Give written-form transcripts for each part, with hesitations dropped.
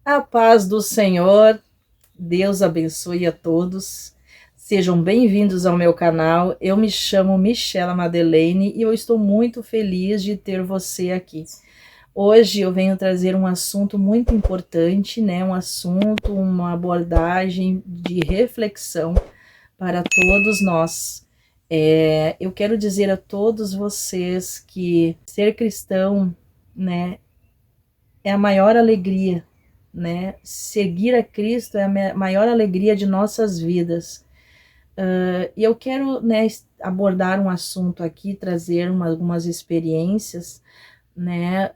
A paz do Senhor, Deus abençoe a todos. Sejam bem-vindos ao meu canal. Eu me chamo Michela Madeleine e eu estou muito feliz de ter você aqui. Hoje eu venho trazer um assunto muito importante, né? Um assunto, uma abordagem de reflexão para todos nós. Eu quero dizer a todos vocês que ser cristão, né, é a maior alegria, né? Seguir a Cristo é a maior alegria de nossas vidas. E eu quero, né, abordar um assunto aqui, trazer algumas experiências, né,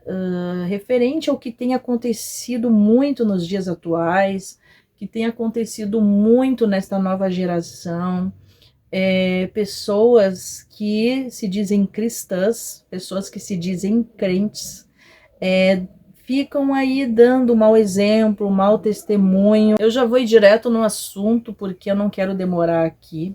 referente ao que tem acontecido muito nos dias atuais, que tem acontecido muito nesta nova geração. Pessoas que se dizem cristãs, pessoas que se dizem crentes, ficam aí dando mau exemplo, mau testemunho. Eu já vou ir direto no assunto, porque eu não quero demorar aqui.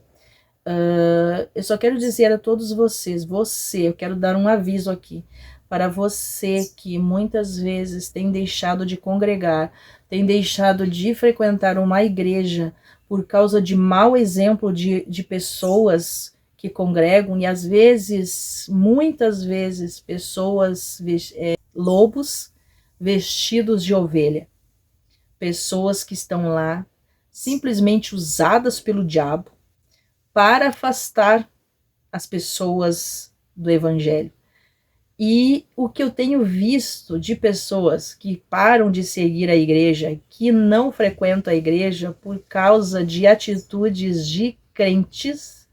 Eu só quero dizer a todos vocês, eu quero dar um aviso aqui, para você que muitas vezes tem deixado de congregar, tem deixado de frequentar uma igreja por causa de mau exemplo de pessoas que congregam, e às vezes, muitas vezes, pessoas, lobos vestidos de ovelha, pessoas que estão lá simplesmente usadas pelo diabo para afastar as pessoas do evangelho. E o que eu tenho visto de pessoas que param de seguir a igreja, que não frequentam a igreja por causa de atitudes de crentes,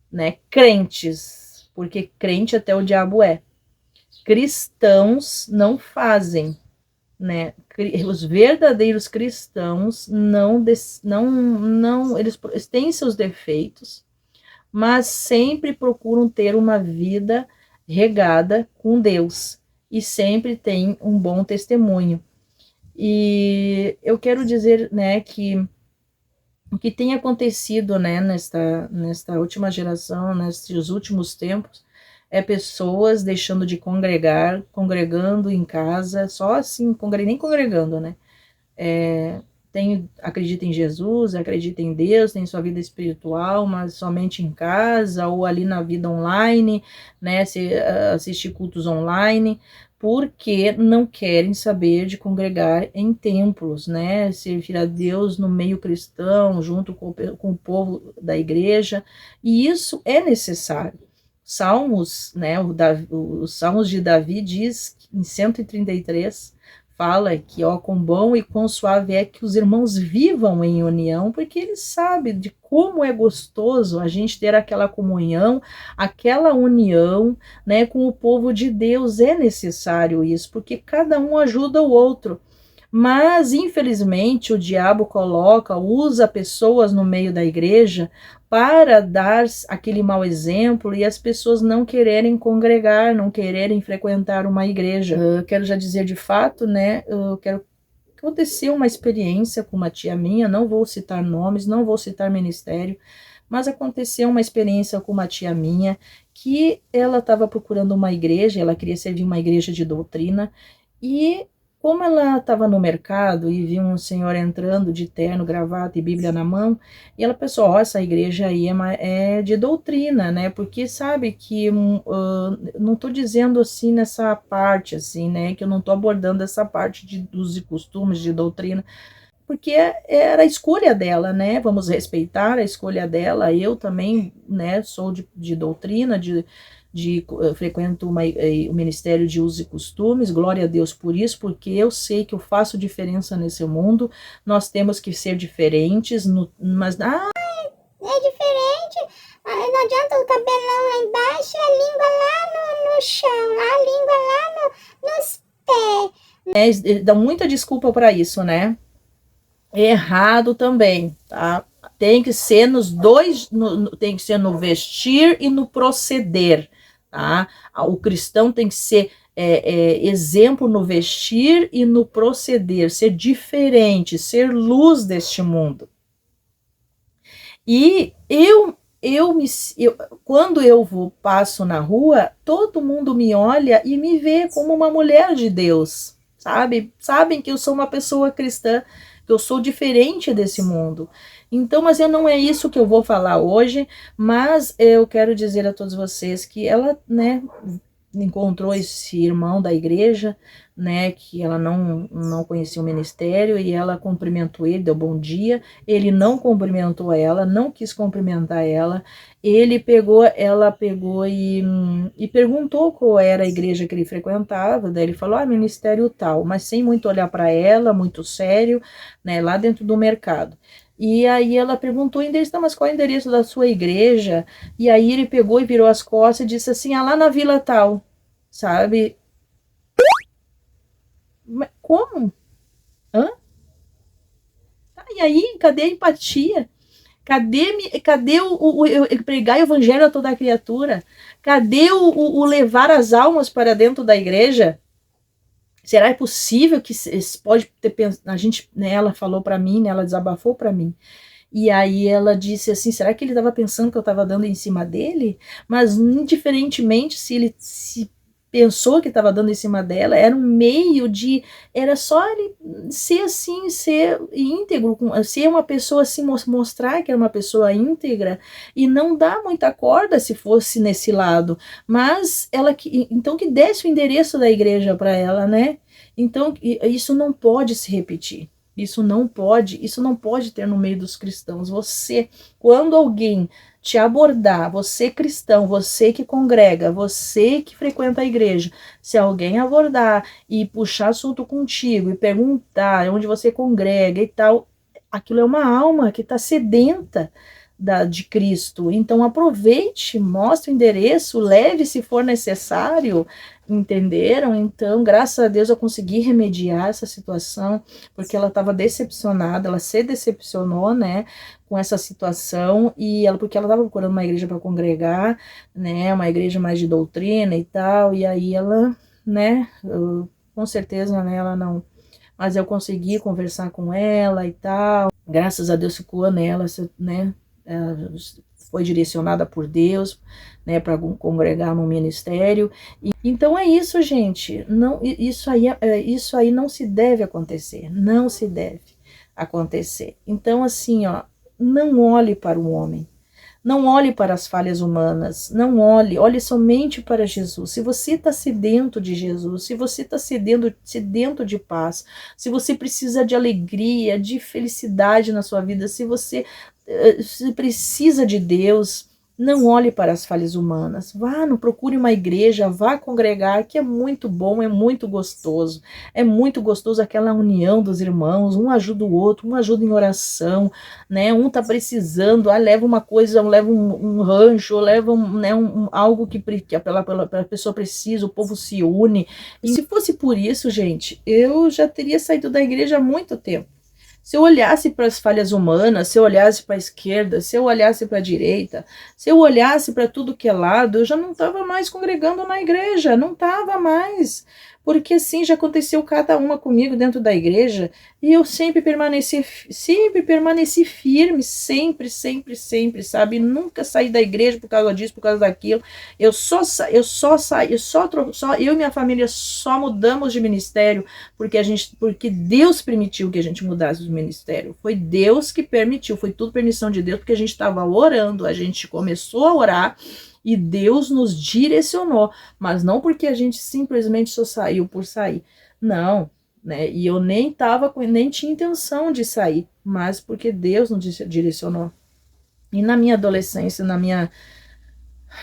né? Crentes, porque crente até o diabo é. Cristãos não fazem, né? Os verdadeiros cristãos eles têm seus defeitos, mas sempre procuram ter uma vida regada com Deus e sempre tem um bom testemunho. E eu quero dizer, né, que o que tem acontecido, né, nesta última geração, nesses últimos tempos, é pessoas deixando de congregar, congregando em casa, só assim, nem congregando, né? Acredita em Jesus, acredita em Deus, tem sua vida espiritual, mas somente em casa ou ali na vida online, né? Assistir cultos online, porque não querem saber de congregar em templos, né? Servir a Deus no meio cristão, junto com o povo da igreja, e isso é necessário. Salmos, né? Os Salmos de Davi diz em 133, fala que, ó, quão bom e quão suave é que os irmãos vivam em união, porque ele sabe de como é gostoso a gente ter aquela comunhão, aquela união, né, com o povo de Deus. É necessário isso, porque cada um ajuda o outro. Mas, infelizmente, o diabo usa pessoas no meio da igreja para dar aquele mau exemplo e as pessoas não quererem congregar, não quererem frequentar uma igreja. Eu quero já dizer de fato, né? Aconteceu uma experiência com uma tia minha, não vou citar nomes, não vou citar ministério, mas aconteceu uma experiência com uma tia minha que ela estava procurando uma igreja, ela queria servir uma igreja de doutrina, e como ela estava no mercado e viu um senhor entrando de terno, gravata e Bíblia na mão, e ela pensou, ó, essa igreja aí é de doutrina, né? Porque sabe que não estou dizendo assim nessa parte, assim, né? Que eu não estou abordando essa parte de usos e costumes, de doutrina, porque era a escolha dela, né? Vamos respeitar a escolha dela. Eu também, né, sou de doutrina, frequento o Ministério de Usos e Costumes, glória a Deus por isso, porque eu sei que eu faço diferença nesse mundo. Nós temos que ser diferentes, mas é diferente. Não adianta o cabelão lá embaixo e a língua lá no chão, a língua lá nos pés. Dá muita desculpa para isso, né? Errado também, tá? Tem que ser nos dois, tem que ser no vestir e no proceder, tá? O cristão tem que ser exemplo no vestir e no proceder, ser diferente, ser luz deste mundo. E quando eu passo na rua, todo mundo me olha e me vê como uma mulher de Deus, sabe? Sabem que eu sou uma pessoa cristã, que eu sou diferente desse mundo. Então, mas não é isso que eu vou falar hoje, mas eu quero dizer a todos vocês que ela, né, encontrou esse irmão da igreja, né, que ela não conhecia o ministério, e ela cumprimentou ele, deu bom dia. Ele não cumprimentou ela, não quis cumprimentar ela. Ela pegou e perguntou qual era a igreja que ele frequentava. Daí ele falou, ministério tal, mas sem muito olhar para ela, muito sério, né, lá dentro do mercado. E aí ela perguntou o endereço, mas qual é o endereço da sua igreja? E aí ele pegou e virou as costas e disse assim, lá na vila tal, sabe? Mas como? Hã? E aí, cadê a empatia? Cadê o pregar o evangelho a toda criatura? Cadê o levar as almas para dentro da igreja? Será possível que pode ter pensado? A gente, né, ela falou para mim, né, ela desabafou para mim. E aí ela disse assim, será que ele estava pensando que eu estava dando em cima dele? Mas indiferentemente se ele se pensou que estava dando em cima dela, era um meio de, era só ele ser assim, ser íntegro, ser uma pessoa assim, mostrar que era uma pessoa íntegra e não dar muita corda se fosse nesse lado, mas ela então que desse o endereço da igreja para ela, né? Então isso não pode se repetir. Isso não pode ter no meio dos cristãos. Você, quando alguém te abordar, você cristão, você que congrega, você que frequenta a igreja, se alguém abordar e puxar assunto contigo e perguntar onde você congrega e tal, aquilo é uma alma que está sedenta de Cristo. Então aproveite, mostre o endereço, leve se for necessário, entenderam? Então, graças a Deus eu consegui remediar essa situação, porque ela estava decepcionada, ela se decepcionou, né, com essa situação, e porque ela estava procurando uma igreja para congregar, né, uma igreja mais de doutrina e tal, e aí ela, né, com certeza, né, ela não, mas eu consegui conversar com ela e tal, graças a Deus ficou nela, né, foi direcionada por Deus, né, para congregar no ministério. Então é isso, gente. Não, isso aí não se deve acontecer. Não se deve acontecer. Então, assim, ó, não olhe para o homem. Não olhe para as falhas humanas, olhe somente para Jesus. Se você está sedento de Jesus, se você está sedento de paz, se você precisa de alegria, de felicidade na sua vida, se você precisa de Deus, não olhe para as falhas humanas. Vá, não procure uma igreja, vá congregar, que é muito bom, é muito gostoso. É muito gostoso aquela união dos irmãos, um ajuda o outro, um ajuda em oração, né? Um tá precisando, leva uma coisa, leva um rancho, leva né, algo que a pessoa precisa, o povo se une. E se fosse por isso, gente, eu já teria saído da igreja há muito tempo. Se eu olhasse para as falhas humanas, se eu olhasse para a esquerda, se eu olhasse para a direita, se eu olhasse para tudo que é lado, eu já não estava mais congregando na igreja, não estava mais. Porque assim já aconteceu cada uma comigo dentro da igreja e eu sempre permaneci firme, sempre, sabe? Nunca saí da igreja por causa disso, por causa daquilo. Eu e minha família só mudamos de ministério porque Deus permitiu que a gente mudasse de ministério. Foi Deus que permitiu, foi tudo permissão de Deus, porque a gente estava orando, a gente começou a orar e Deus nos direcionou, mas não porque a gente simplesmente só saiu por sair. Não, né? E eu nem tinha intenção de sair, mas porque Deus nos direcionou. E na minha adolescência,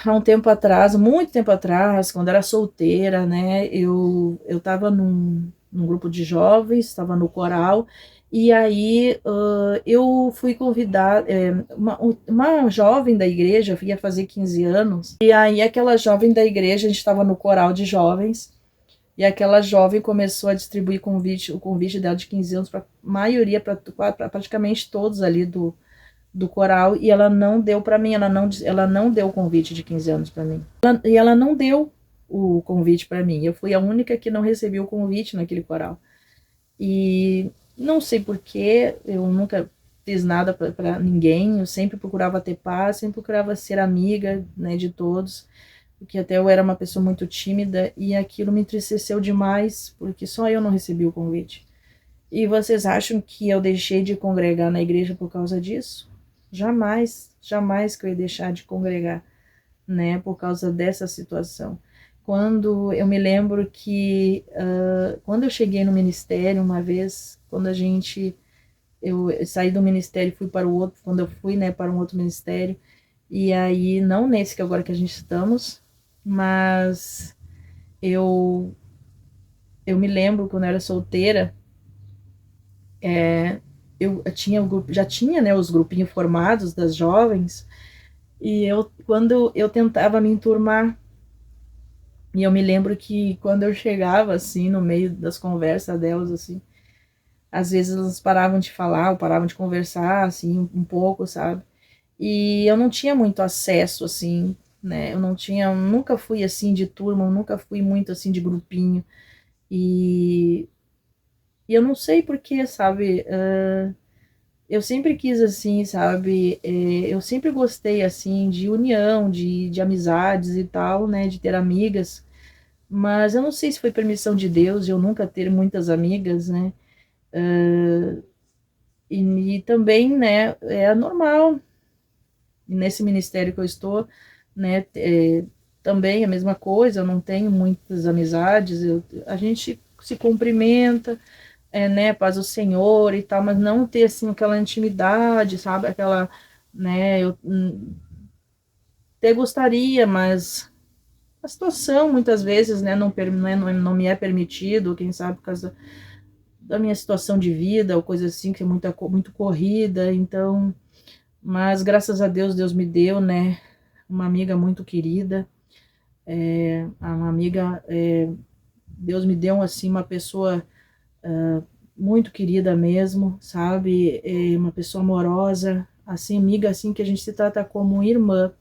há um tempo atrás, muito tempo atrás, quando eu era solteira, né, eu estava num grupo de jovens, estava no coral, e aí eu fui convidada, uma jovem da igreja ia fazer 15 anos, e aí aquela jovem da igreja, a gente estava no coral de jovens, e aquela jovem começou a distribuir o convite dela de 15 anos para a maioria, para praticamente todos ali do coral, e ela não deu para mim, ela não deu o convite de 15 anos para mim. Ela não deu o convite para mim. Eu fui a única que não recebi o convite naquele coral. E não sei porquê, eu nunca fiz nada para ninguém, eu sempre procurava ter paz, sempre procurava ser amiga, né, de todos. porque até eu era uma pessoa muito tímida e aquilo me entristeceu demais, porque só eu não recebi o convite. E vocês acham que eu deixei de congregar na igreja por causa disso? Jamais, jamais que eu ia deixar de congregar, né, por causa dessa situação. Quando eu me lembro que, quando eu cheguei no ministério uma vez, eu saí do ministério e fui para o outro, quando eu fui, né, para um outro ministério, e aí, não nesse que agora que a gente estamos, mas eu, eu me lembro quando eu era solteira, eu tinha o grupo, já tinha, né, os grupinhos formados das jovens, e quando eu tentava me enturmar, e eu me lembro que quando eu chegava, assim, no meio das conversas delas, assim, às vezes elas paravam de falar, ou paravam de conversar, assim, um pouco, sabe? E eu não tinha muito acesso, assim, né? Eu não tinha, nunca fui assim de turma, eu nunca fui muito assim de grupinho. E, e eu não sei porquê, sabe? Eu sempre quis assim, sabe? Eu sempre gostei assim de união, de amizades e tal, né? De ter amigas. Mas eu não sei se foi permissão de Deus eu nunca ter muitas amigas, né? E também, né? É normal. E nesse ministério que eu estou, né? Também a mesma coisa. Eu não tenho muitas amizades. A gente se cumprimenta, né, paz do Senhor e tal, mas não ter, assim, aquela intimidade, sabe, aquela, né, eu até gostaria, mas a situação, muitas vezes, né, não me é permitido, quem sabe por causa da minha situação de vida, ou coisa assim, que é muito corrida, então, mas graças a Deus, Deus me deu, né, uma amiga muito querida, uma amiga, Deus me deu, assim, uma pessoa muito querida mesmo, sabe? Uma pessoa amorosa, assim, amiga, assim, que a gente se trata como irmã.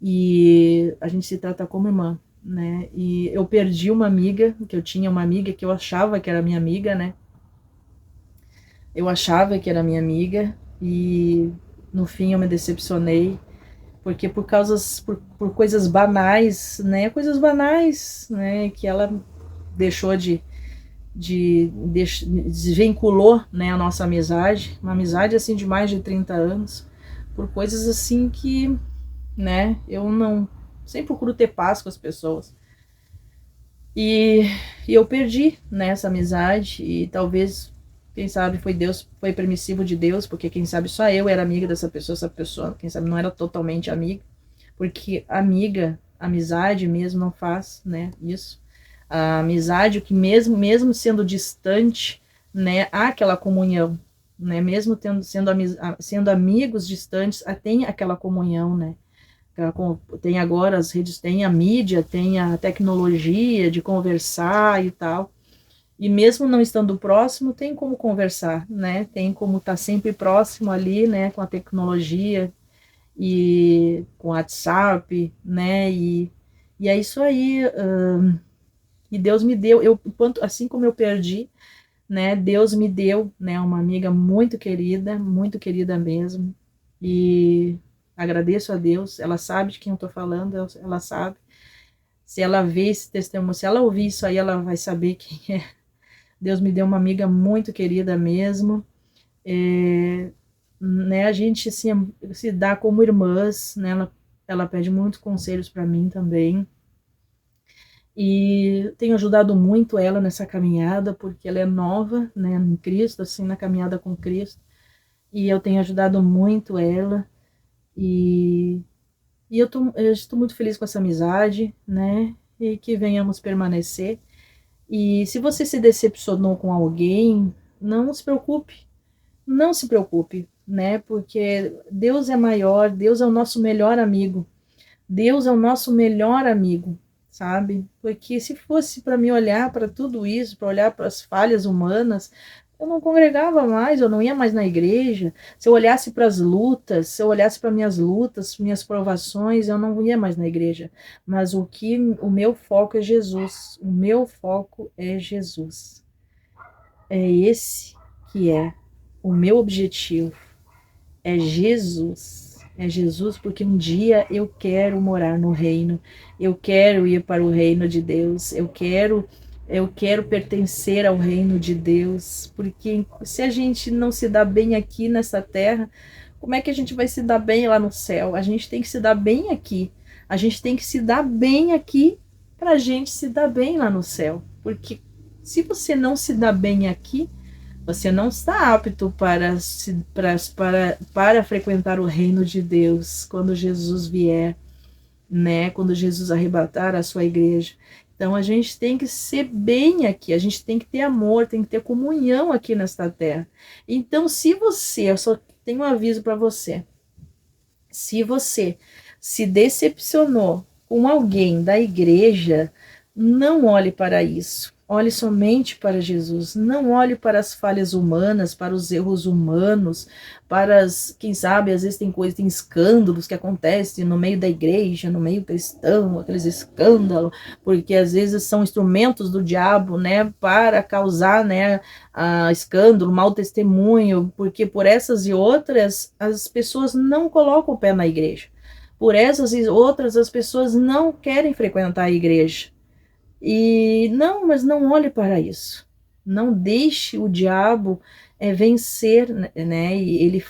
E a gente se trata como irmã, né? E eu perdi uma amiga, que eu tinha uma amiga que eu achava que era minha amiga, né? Eu achava que era minha amiga e no fim eu me decepcionei, porque por coisas banais, né? Coisas banais, né? Que ela deixou desvinculou, né, a nossa amizade, uma amizade assim de mais de 30 anos, por coisas assim que, né, eu não sempre procuro ter paz com as pessoas. E, e eu perdi, né, essa amizade e talvez, quem sabe foi Deus, foi permissivo de Deus, porque quem sabe só eu era amiga dessa pessoa, essa pessoa, quem sabe não era totalmente amiga, porque amizade mesmo não faz, né, isso. A amizade, que mesmo sendo distante, né, há aquela comunhão, né, mesmo sendo amigos distantes, tem aquela comunhão, né, tem agora as redes, tem a mídia, tem a tecnologia de conversar e tal, e mesmo não estando próximo, tem como conversar, né, tem como estar sempre próximo ali, né, com a tecnologia e com o WhatsApp, né, e é isso aí. E Deus me deu, assim como eu perdi, né, Deus me deu, né, uma amiga muito querida mesmo, e agradeço a Deus, ela sabe de quem eu tô falando, ela sabe, se ela ver esse testemunho, se ela ouvir isso aí, ela vai saber quem é. Deus me deu uma amiga muito querida mesmo, né, a gente se dá como irmãs, né, ela pede muitos conselhos para mim também, e tenho ajudado muito ela nessa caminhada, porque ela é nova, né, em Cristo, assim, na caminhada com Cristo, e eu tenho ajudado muito ela, e, eu estou muito feliz com essa amizade, né, e que venhamos permanecer. E se você se decepcionou com alguém, não se preocupe, não se preocupe, né, porque Deus é maior, Deus é o nosso melhor amigo, Deus é o nosso melhor amigo, sabe? Porque se fosse para me olhar para tudo isso, para olhar para as falhas humanas, eu não congregava mais, eu não ia mais na igreja. Se eu olhasse para as lutas, se eu olhasse para minhas lutas, minhas provações, eu não ia mais na igreja. Mas o meu foco é Jesus. O meu foco é Jesus. É esse que é o meu objetivo. É Jesus. É Jesus, porque um dia eu quero morar no reino, eu quero ir para o reino de Deus, eu quero pertencer ao reino de Deus, porque se a gente não se dá bem aqui nessa terra, como é que a gente vai se dar bem lá no céu? A gente tem que se dar bem aqui, a gente tem que se dar bem aqui para a gente se dar bem lá no céu, porque se você não se dá bem aqui, você não está apto para frequentar o reino de Deus quando Jesus vier, né? Quando Jesus arrebatar a sua igreja. Então a gente tem que ser bem aqui, a gente tem que ter amor, tem que ter comunhão aqui nesta terra. Então, se você, eu só tenho um aviso para você. Se você se decepcionou com alguém da igreja, não olhe para isso. Olhe somente para Jesus. Não olhe para as falhas humanas, para os erros humanos, para quem sabe, às vezes tem escândalos que acontecem no meio da igreja, no meio cristão, aqueles escândalos, porque às vezes são instrumentos do diabo, né, para causar, né, escândalo, mau testemunho, porque por essas e outras as pessoas não colocam o pé na igreja. Por essas e outras as pessoas não querem frequentar a igreja. E não, mas não olhe para isso. Não deixe o diabo vencer, né? E ele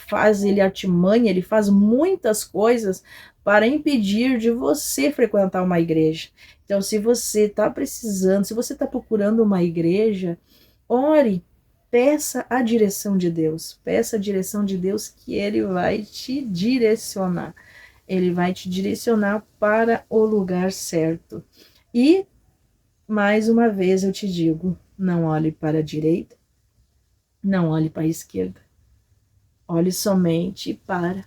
artimanha, ele faz muitas coisas para impedir de você frequentar uma igreja. Então, se você está precisando, se você está procurando uma igreja, ore, peça a direção de Deus. Peça a direção de Deus que Ele vai te direcionar. Ele vai te direcionar para o lugar certo. E mais uma vez eu te digo, não olhe para a direita, não olhe para a esquerda, olhe somente para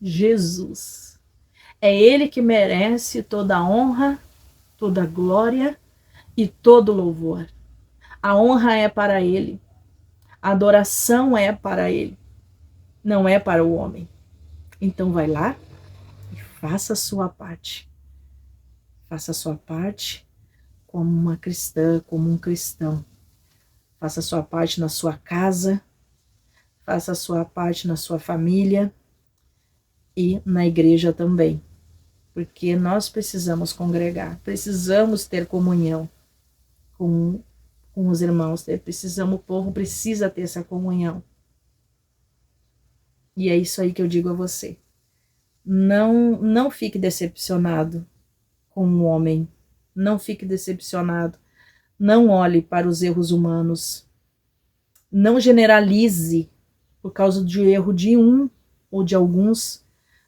Jesus. É Ele que merece toda a honra, toda a glória e todo o louvor. A honra é para Ele, a adoração é para Ele, não é para o homem. Então vai lá e faça a sua parte. Faça a sua parte como uma cristã, como um cristão. Faça a sua parte na sua casa, faça a sua parte na sua família e na igreja também. Porque nós precisamos congregar, precisamos ter comunhão com os irmãos, o povo precisa ter essa comunhão. E é isso aí que eu digo a você. Não fique decepcionado com o homem, não fique decepcionado. Não olhe para os erros humanos. Não generalize por causa do erro de um ou de alguns.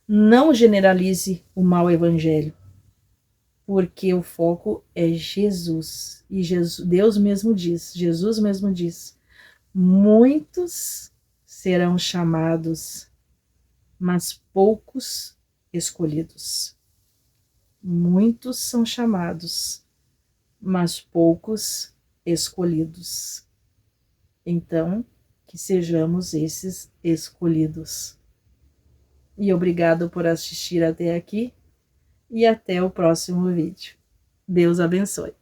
Não generalize o mau evangelho. Porque o foco é Jesus. E Deus mesmo diz, Jesus mesmo diz, muitos serão chamados, mas poucos escolhidos. Muitos são chamados, mas poucos escolhidos. Então, que sejamos esses escolhidos. E obrigado por assistir até aqui e até o próximo vídeo. Deus abençoe.